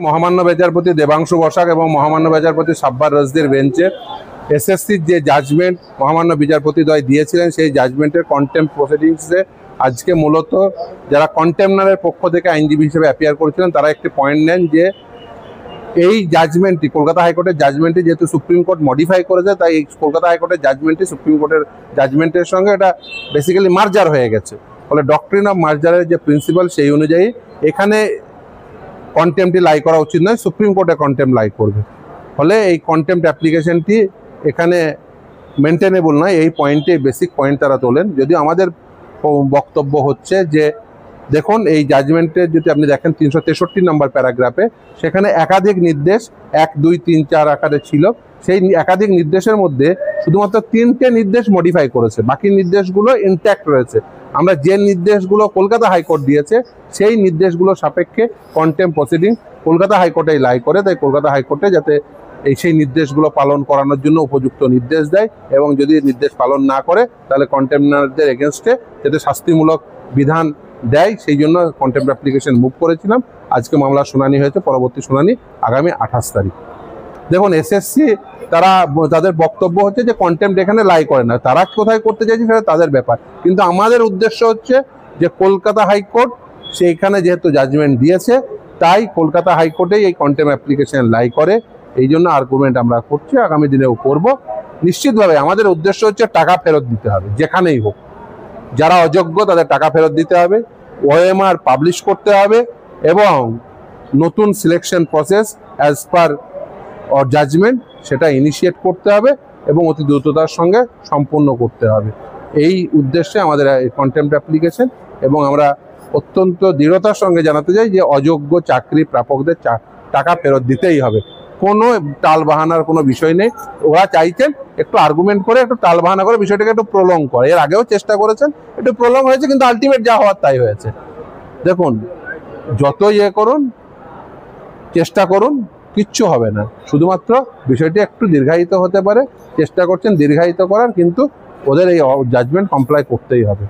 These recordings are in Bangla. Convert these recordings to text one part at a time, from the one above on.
মহামান্য বিচারপতি দেবাংশু বসাক এবং মহামান্য বিচারপতি সাব্বার রজদির বেঞ্চে এসএসসির যে জাজমেন্ট মহামান্য বিচারপতিদ্বয় দিয়েছিলেন সেই জাজমেন্টের কন্টেম্প্ট প্রসিডিংসে আজকে মূলত যারা কন্টেমনারের পক্ষ থেকে আইনজীবী হিসেবে অ্যাপিয়ার করেছিলেন তারা একটি পয়েন্ট নেন যে এই জাজমেন্টটি কলকাতা হাইকোর্টের জাজমেন্টটি যেহেতু সুপ্রিম কোর্ট মডিফাই করেছে তাই এই কলকাতা হাইকোর্টের জাজমেন্টটি সুপ্রিম কোর্টের জাজমেন্টের সঙ্গে এটা বেসিক্যালি মার্জার হয়ে গেছে। ফলে ডক্ট্রিন অফ মার্জারের যে প্রিন্সিপাল সেই অনুযায়ী এখানে কন্টেম্পটি লাই করা উচিত নয়, সুপ্রিম কোর্টে কন্টেম্প লাই করবে। ফলে এই কন্টেম্প্ট অ্যাপ্লিকেশনটি এখানে মেনটেনেবল নয়, এই পয়েন্টে বেসিক পয়েন্ট তারা তোলেন। যদিও আমাদের বক্তব্য হচ্ছে যে দেখুন এই জাজমেন্টের যদি আপনি দেখেন 363 নম্বর প্যারাগ্রাফে সেখানে একাধিক নির্দেশ 1, 2, 3, 4 আকারে ছিল। সেই একাধিক নির্দেশের মধ্যে শুধুমাত্র 3টে নির্দেশ মডিফাই করেছে, বাকি নির্দেশগুলো ইনট্যাক্ট রয়েছে। আমরা যে নির্দেশগুলো কলকাতা হাইকোর্ট দিয়েছে সেই নির্দেশগুলো সাপেক্ষে কন্টেম্প্ট প্রসিডিং কলকাতা হাইকোর্টেই লাই করে, তাই কলকাতা হাইকোর্টে যাতে সেই নির্দেশগুলো পালন করানোর জন্য উপযুক্ত নির্দেশ দেয় এবং যদি নির্দেশ পালন না করে তাহলে কন্টেমনারদের এগেনস্টে যাতে শাস্তিমূলক বিধান দেয় সেই জন্য কন্টেম্প্ট অ্যাপ্লিকেশন মুভ করেছিলাম। আজকে মামলার শুনানি হয়েছে, পরবর্তী শুনানি আগামী 28 তারিখ। দেখুন এসএসসি তাদের বক্তব্য হচ্ছে যে কন্টেম্প্ট এখানে লাই করে না, তারা কোথায় করতে চাইছে সেটা তাদের ব্যাপার, কিন্তু আমাদের উদ্দেশ্য হচ্ছে যে কলকাতা হাইকোর্ট সেইখানে যেহেতু জাজমেন্ট দিয়েছে তাই কলকাতা হাইকোর্টেই এই কন্টেম্প্ট অ্যাপ্লিকেশন লাই করে, এই জন্য আর্গুমেন্ট আমরা করছি, আগামী দিনেও করব। নিশ্চিতভাবে আমাদের উদ্দেশ্য হচ্ছে টাকা ফেরত দিতে হবে, যেখানেই হোক যারা অযোগ্য তাদের টাকা ফেরত দিতে হবে, ওএমআর পাবলিশ করতে হবে এবং নতুন selection process as per our judgement সেটা ইনিশিয়েট করতে হবে এবং অতি দ্রুততার সঙ্গে সম্পন্ন করতে হবে। এই উদ্দেশ্যে আমাদের কন্টেম্প্ট অ্যাপ্লিকেশন এবং আমরা অত্যন্ত দৃঢ়তার সঙ্গে জানাতে চাই যে অযোগ্য চাকরি প্রাপকদের টাকা ফেরত দিতেই হবে, কোনো টাল বাহানার কোনো বিষয় নেই। ওরা চাইছেন একটু আর্গুমেন্ট করে একটু টাল বাহানা করে বিষয়টাকে একটু প্রলং করে, এর আগেও চেষ্টা করেছেন, একটু প্রলং হয়েছে কিন্তু আলটিমেট যা হওয়ার তাই হয়েছে। দেখুন যত করুন চেষ্টা করুন কিচ্ছু হবে না, শুধুমাত্র বিষয়টি একটু দীর্ঘায়িত হতে পারে, চেষ্টা করছেন দীর্ঘায়িত করার, কিন্তু ওদের এই জাজমেন্ট কমপ্লাই করতেই হবে,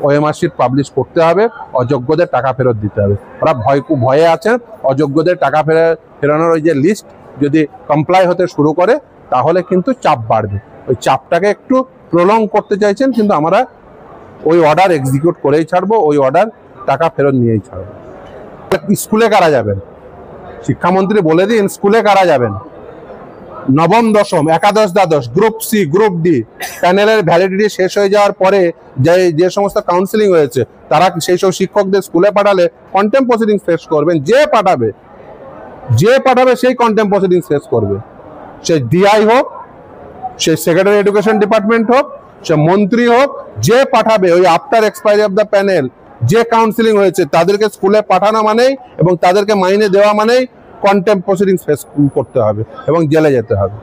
ওএমআর শিট পাবলিশ করতে হবে, অযোগ্যদের টাকা ফেরত দিতে হবে। ওরা ভয়ে আছেন অযোগ্যদের টাকা ফেরানোর ওই যে লিস্ট যদি কমপ্লাই হতে শুরু করে তাহলে কিন্তু চাপ বাড়বে, ওই চাপটাকে একটু প্রলং করতে চাইছেন, কিন্তু আমরা ওই অর্ডার এক্সিকিউট করেই ছাড়বো, ওই অর্ডার টাকা ফেরত নিয়েই ছাড়বো। স্কুলে কারা যাবেন শিক্ষামন্ত্রী বলে দিন, স্কুলে কারা যাবেন? নবম দশম একাদশ দ্বাদশ গ্রুপ সি গ্রুপ ডি প্যানেলের ভ্যালিডিটি শেষ হয়ে যাওয়ার পরে যে সমস্ত কাউন্সিলিং হয়েছে তারা সেই সব শিক্ষকদের স্কুলে পাঠালে কন্টেম্প্ট প্রসিডিংস ফেস করবেন। যে পাঠাবে সেই কন্টেম্প্ট প্রসিডিংস ফেস করবে, সে ডিআই হোক, সে সেক্রেটারি এডুকেশন ডিপার্টমেন্ট হোক, সে মন্ত্রী হোক, যে পাঠাবে ওই after expiry of the panel যে কাউন্সিলিং হয়েছে তাদেরকে স্কুলে পাঠানো মানেই এবং তাদেরকে মাইনে দেওয়া মানেই কন্টেম্প্ট প্রসিডিংস ফেস করতে হবে এবং জেলে যেতে হবে।